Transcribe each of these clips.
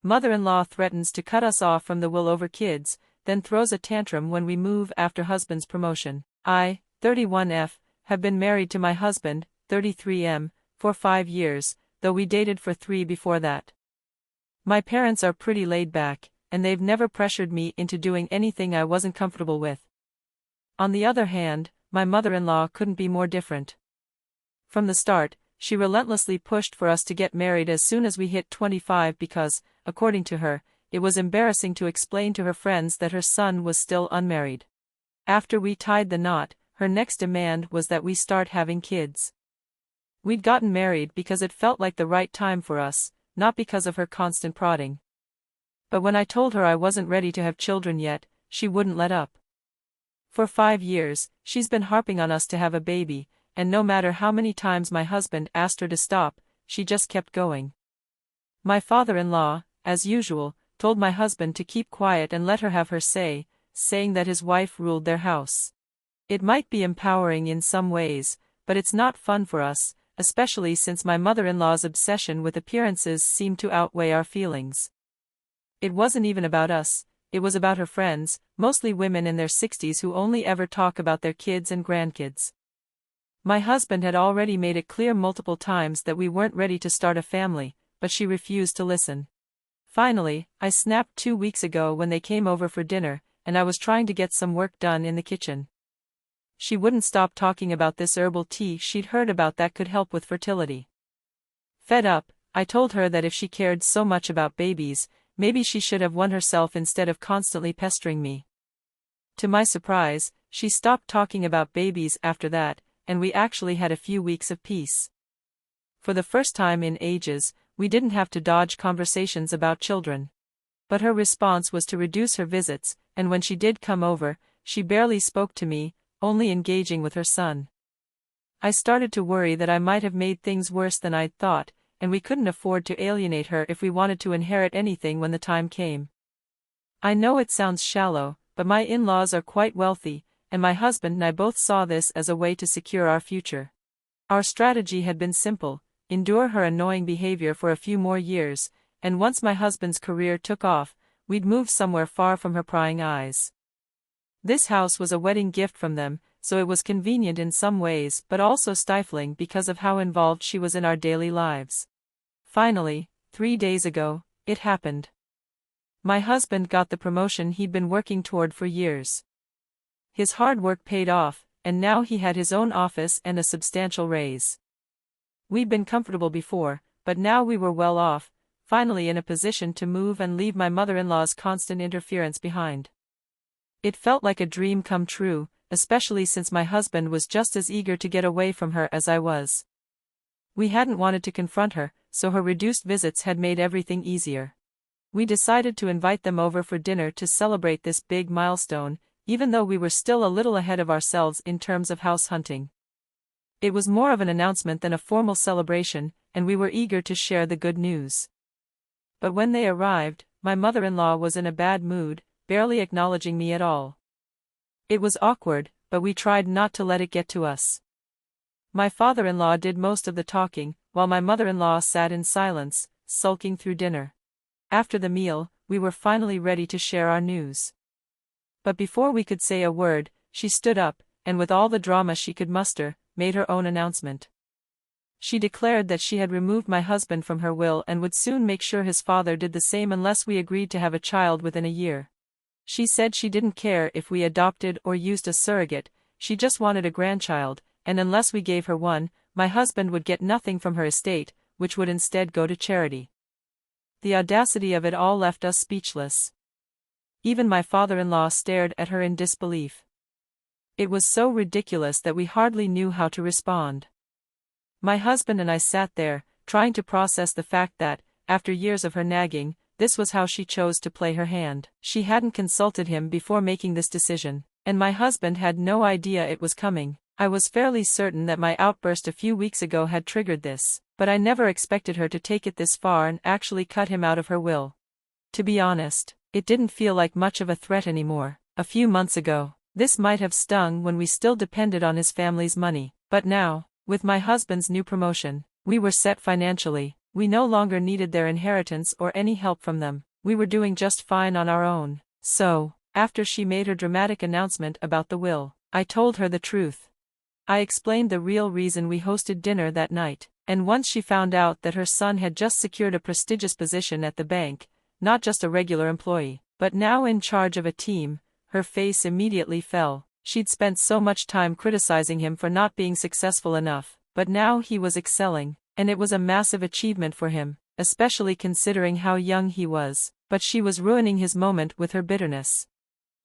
Mother-in-law threatens to cut us off from the will over kids, then throws a tantrum when we move after husband's promotion. I, 31F, have been married to my husband, 33M, for 5 years, though we dated for 3 before that. My parents are pretty laid back, and they've never pressured me into doing anything I wasn't comfortable with. On the other hand, my mother-in-law couldn't be more different. From the start, she relentlessly pushed for us to get married as soon as we hit 25 because, according to her, it was embarrassing to explain to her friends that her son was still unmarried. After we tied the knot, her next demand was that we start having kids. We'd gotten married because it felt like the right time for us, not because of her constant prodding. But when I told her I wasn't ready to have children yet, she wouldn't let up. For 5 years, she's been harping on us to have a baby, and no matter how many times my husband asked her to stop, she just kept going. My father-in-law, as usual, told my husband to keep quiet and let her have her say, saying that his wife ruled their house. It might be empowering in some ways, but it's not fun for us, especially since my mother-in-law's obsession with appearances seemed to outweigh our feelings. It wasn't even about us, it was about her friends, mostly women in their 60s who only ever talk about their kids and grandkids. My husband had already made it clear multiple times that we weren't ready to start a family, but she refused to listen. Finally, I snapped 2 weeks ago when they came over for dinner, and I was trying to get some work done in the kitchen. She wouldn't stop talking about this herbal tea she'd heard about that could help with fertility. Fed up, I told her that if she cared so much about babies, maybe she should have one herself instead of constantly pestering me. To my surprise, she stopped talking about babies after that, and we actually had a few weeks of peace. For the first time in ages, we didn't have to dodge conversations about children. But her response was to reduce her visits, and when she did come over, she barely spoke to me, only engaging with her son. I started to worry that I might have made things worse than I'd thought, and we couldn't afford to alienate her if we wanted to inherit anything when the time came. I know it sounds shallow, but my in-laws are quite wealthy, and my husband and I both saw this as a way to secure our future. Our strategy had been simple: endure her annoying behavior for a few more years, and once my husband's career took off, we'd move somewhere far from her prying eyes. This house was a wedding gift from them, so it was convenient in some ways but also stifling because of how involved she was in our daily lives. Finally, 3 days ago, it happened. My husband got the promotion he'd been working toward for years. His hard work paid off, and now he had his own office and a substantial raise. We'd been comfortable before, but now we were well off, finally in a position to move and leave my mother-in-law's constant interference behind. It felt like a dream come true, especially since my husband was just as eager to get away from her as I was. We hadn't wanted to confront her, so her reduced visits had made everything easier. We decided to invite them over for dinner to celebrate this big milestone, even though we were still a little ahead of ourselves in terms of house hunting. It was more of an announcement than a formal celebration, and we were eager to share the good news. But when they arrived, my mother-in-law was in a bad mood, barely acknowledging me at all. It was awkward, but we tried not to let it get to us. My father-in-law did most of the talking, while my mother-in-law sat in silence, sulking through dinner. After the meal, we were finally ready to share our news. But before we could say a word, she stood up, and with all the drama she could muster, made her own announcement. She declared that she had removed my husband from her will and would soon make sure his father did the same unless we agreed to have a child within a year. She said she didn't care if we adopted or used a surrogate, she just wanted a grandchild, and unless we gave her one, my husband would get nothing from her estate, which would instead go to charity. The audacity of it all left us speechless. Even my father-in-law stared at her in disbelief. It was so ridiculous that we hardly knew how to respond. My husband and I sat there, trying to process the fact that, after years of her nagging, this was how she chose to play her hand. She hadn't consulted him before making this decision, and my husband had no idea it was coming. I was fairly certain that my outburst a few weeks ago had triggered this, but I never expected her to take it this far and actually cut him out of her will. To be honest, it didn't feel like much of a threat anymore. A few months ago, this might have stung when we still depended on his family's money, but now, with my husband's new promotion, we were set financially. We no longer needed their inheritance or any help from them. We were doing just fine on our own. So, after she made her dramatic announcement about the will, I told her the truth. I explained the real reason we hosted dinner that night, and once she found out that her son had just secured a prestigious position at the bank, not just a regular employee, but now in charge of a team, her face immediately fell. She'd spent so much time criticizing him for not being successful enough, but now he was excelling, and it was a massive achievement for him, especially considering how young he was, but she was ruining his moment with her bitterness.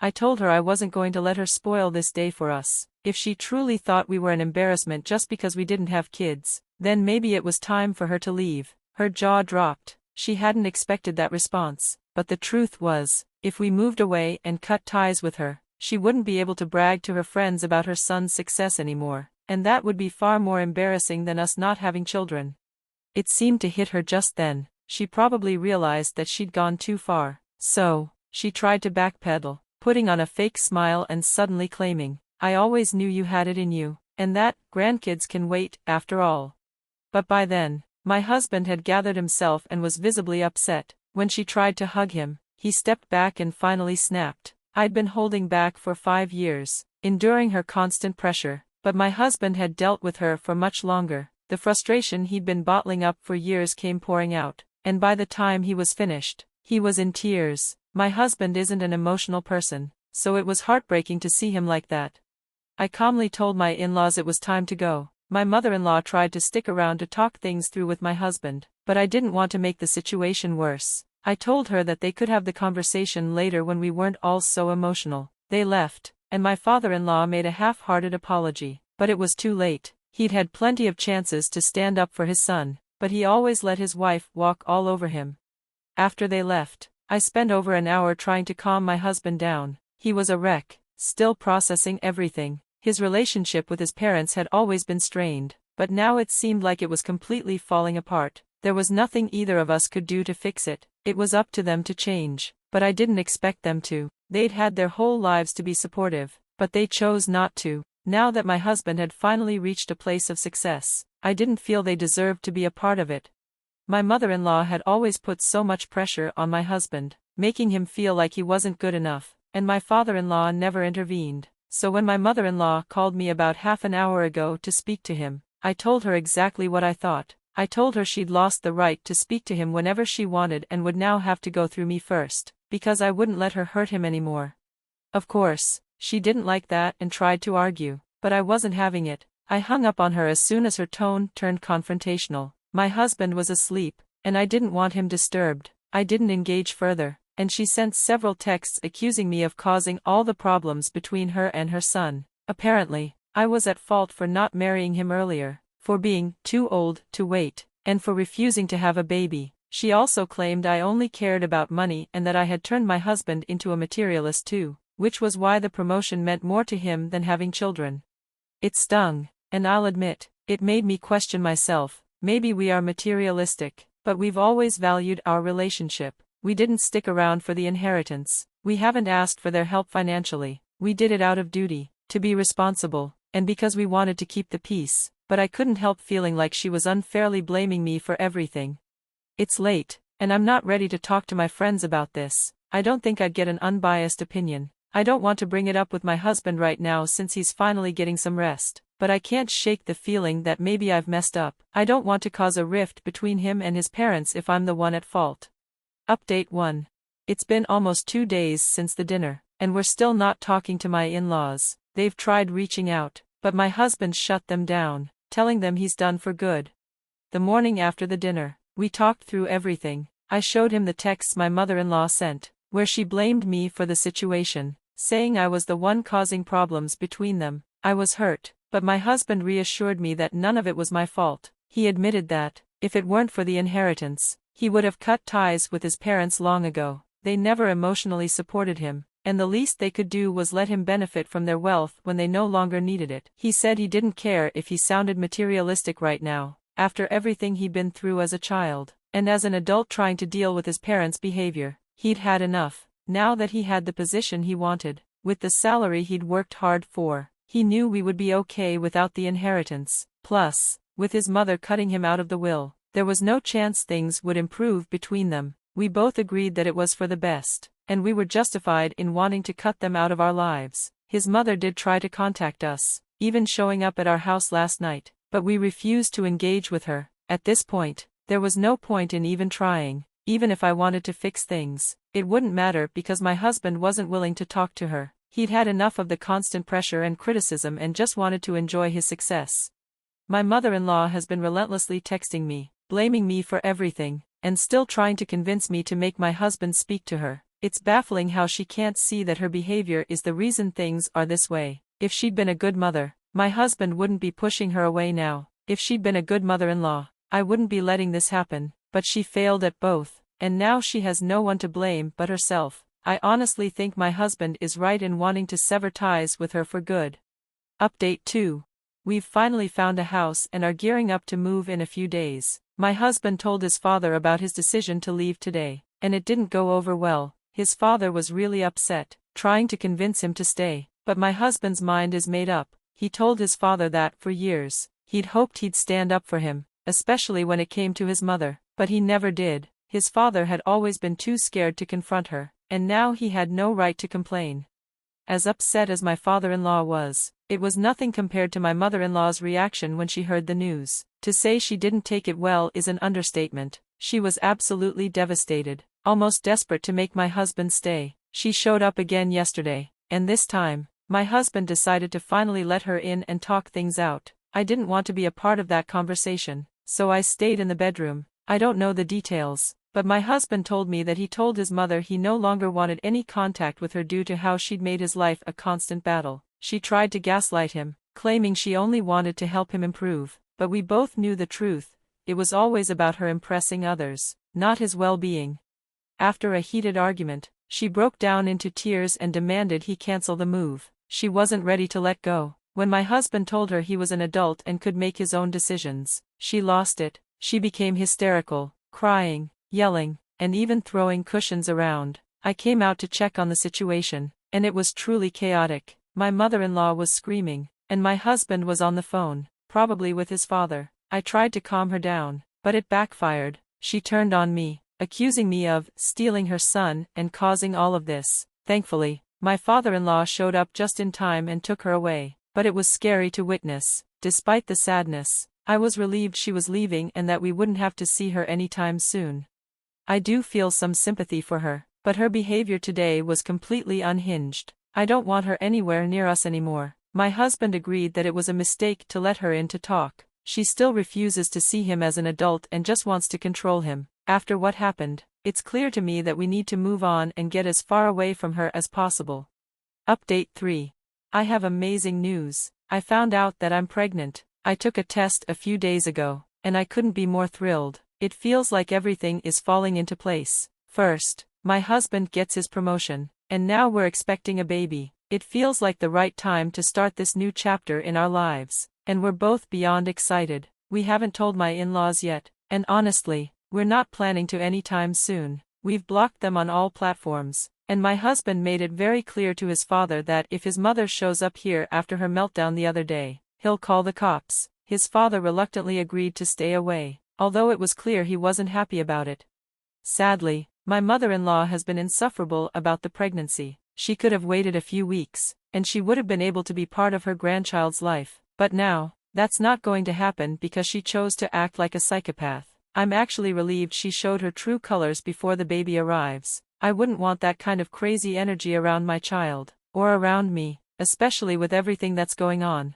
I told her I wasn't going to let her spoil this day for us. If she truly thought we were an embarrassment just because we didn't have kids, then maybe it was time for her to leave. Her jaw dropped. She hadn't expected that response, but the truth was, if we moved away and cut ties with her, she wouldn't be able to brag to her friends about her son's success anymore, and that would be far more embarrassing than us not having children. It seemed to hit her just then. She probably realized that she'd gone too far. So, she tried to backpedal, putting on a fake smile and suddenly claiming, "I always knew you had it in you, and that, grandkids can wait, after all." But by then, my husband had gathered himself and was visibly upset. When she tried to hug him, he stepped back and finally snapped. I'd been holding back for 5 years, enduring her constant pressure, but my husband had dealt with her for much longer. The frustration he'd been bottling up for years came pouring out, and by the time he was finished, he was in tears. My husband isn't an emotional person, so it was heartbreaking to see him like that. I calmly told my in-laws it was time to go. My mother-in-law tried to stick around to talk things through with my husband, but I didn't want to make the situation worse. I told her that they could have the conversation later when we weren't all so emotional. They left, and my father-in-law made a half-hearted apology, but it was too late. He'd had plenty of chances to stand up for his son, but he always let his wife walk all over him. After they left, I spent over an hour trying to calm my husband down. He was a wreck, still processing everything. His relationship with his parents had always been strained, but now it seemed like it was completely falling apart. There was nothing either of us could do to fix it. It was up to them to change, but I didn't expect them to. They'd had their whole lives to be supportive, but they chose not to. Now that my husband had finally reached a place of success, I didn't feel they deserved to be a part of it. My mother-in-law had always put so much pressure on my husband, making him feel like he wasn't good enough, and my father-in-law never intervened. So when my mother-in-law called me about half an hour ago to speak to him, I told her exactly what I thought. I told her she'd lost the right to speak to him whenever she wanted and would now have to go through me first, because I wouldn't let her hurt him anymore. Of course, she didn't like that and tried to argue, but I wasn't having it. I hung up on her as soon as her tone turned confrontational. My husband was asleep, and I didn't want him disturbed. I didn't engage further, and she sent several texts accusing me of causing all the problems between her and her son. Apparently, I was at fault for not marrying him earlier, for being too old to wait, and for refusing to have a baby. She also claimed I only cared about money and that I had turned my husband into a materialist too, which was why the promotion meant more to him than having children. It stung, and I'll admit, it made me question myself. Maybe we are materialistic, but we've always valued our relationship. We didn't stick around for the inheritance. We haven't asked for their help financially. We did it out of duty, to be responsible, and because we wanted to keep the peace. But I couldn't help feeling like she was unfairly blaming me for everything. It's late, and I'm not ready to talk to my friends about this. I don't think I'd get an unbiased opinion. I don't want to bring it up with my husband right now since he's finally getting some rest, but I can't shake the feeling that maybe I've messed up. I don't want to cause a rift between him and his parents if I'm the one at fault. Update 1. It's been almost 2 days since the dinner, and we're still not talking to my in-laws. They've tried reaching out, but my husband shut them down, telling them he's done for good. The morning after the dinner, we talked through everything. I showed him the texts my mother-in-law sent, where she blamed me for the situation, saying I was the one causing problems between them. I was hurt, but my husband reassured me that none of it was my fault. He admitted that, if it weren't for the inheritance, he would have cut ties with his parents long ago. They never emotionally supported him, and the least they could do was let him benefit from their wealth when they no longer needed it. He said he didn't care if he sounded materialistic right now, after everything he'd been through as a child, and as an adult trying to deal with his parents' behavior. He'd had enough. Now that he had the position he wanted, with the salary he'd worked hard for, he knew we would be okay without the inheritance. Plus, with his mother cutting him out of the will, There was no chance things would improve between them. We both agreed that it was for the best, and we were justified in wanting to cut them out of our lives. His mother did try to contact us, even showing up at our house last night, but we refused to engage with her. At this point, there was no point in even trying. Even if I wanted to fix things, it wouldn't matter because my husband wasn't willing to talk to her. He'd had enough of the constant pressure and criticism and just wanted to enjoy his success. My mother-in-law has been relentlessly texting me, blaming me for everything, and still trying to convince me to make my husband speak to her. It's baffling how she can't see that her behavior is the reason things are this way. If she'd been a good mother, my husband wouldn't be pushing her away now. If she'd been a good mother-in-law, I wouldn't be letting this happen, but she failed at both, and now she has no one to blame but herself. I honestly think my husband is right in wanting to sever ties with her for good. Update 2. We've finally found a house and are gearing up to move in a few days. My husband told his father about his decision to leave today, and it didn't go over well. His father was really upset, trying to convince him to stay, but my husband's mind is made up. He told his father that, for years, he'd hoped he'd stand up for him, especially when it came to his mother, but he never did. His father had always been too scared to confront her, and now he had no right to complain. As upset as my father-in-law was, it was nothing compared to my mother-in-law's reaction when she heard the news. To say she didn't take it well is an understatement. She was absolutely devastated, almost desperate to make my husband stay. She showed up again yesterday, and this time, my husband decided to finally let her in and talk things out. I didn't want to be a part of that conversation, so I stayed in the bedroom. I don't know the details, but my husband told me that he told his mother he no longer wanted any contact with her due to how she'd made his life a constant battle. She tried to gaslight him, claiming she only wanted to help him improve, but we both knew the truth. It was always about her impressing others, not his well-being. After a heated argument, she broke down into tears and demanded he cancel the move. She wasn't ready to let go. When my husband told her he was an adult and could make his own decisions, she lost it. She became hysterical, crying, yelling, and even throwing cushions around. I came out to check on the situation, and it was truly chaotic. My mother-in-law was screaming, and my husband was on the phone, probably with his father. I tried to calm her down, but it backfired. She turned on me, accusing me of stealing her son and causing all of this. Thankfully, my father-in-law showed up just in time and took her away, but it was scary to witness. Despite the sadness, I was relieved she was leaving and that we wouldn't have to see her anytime soon. I do feel some sympathy for her, but her behavior today was completely unhinged. I don't want her anywhere near us anymore. My husband agreed that it was a mistake to let her in to talk. She still refuses to see him as an adult and just wants to control him. After what happened, it's clear to me that we need to move on and get as far away from her as possible. Update 3. I have amazing news. I found out that I'm pregnant. I took a test a few days ago, and I couldn't be more thrilled. It feels like everything is falling into place. First, my husband gets his promotion, and now we're expecting a baby. It feels like the right time to start this new chapter in our lives, and we're both beyond excited. We haven't told my in-laws yet, and honestly, we're not planning to anytime soon. We've blocked them on all platforms, and my husband made it very clear to his father that if his mother shows up here after her meltdown the other day, he'll call the cops. His father reluctantly agreed to stay away, although it was clear he wasn't happy about it. Sadly, my mother-in-law has been insufferable about the pregnancy. She could have waited a few weeks, and she would have been able to be part of her grandchild's life. But now, that's not going to happen because she chose to act like a psychopath. I'm actually relieved she showed her true colors before the baby arrives. I wouldn't want that kind of crazy energy around my child, or around me, especially with everything that's going on.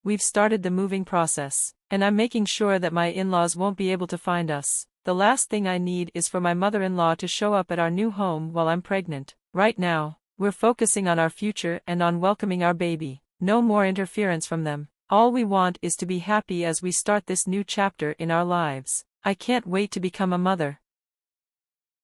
We've started the moving process, and I'm making sure that my in-laws won't be able to find us. The last thing I need is for my mother-in-law to show up at our new home while I'm pregnant. Right now, we're focusing on our future and on welcoming our baby. No more interference from them. All we want is to be happy as we start this new chapter in our lives. I can't wait to become a mother.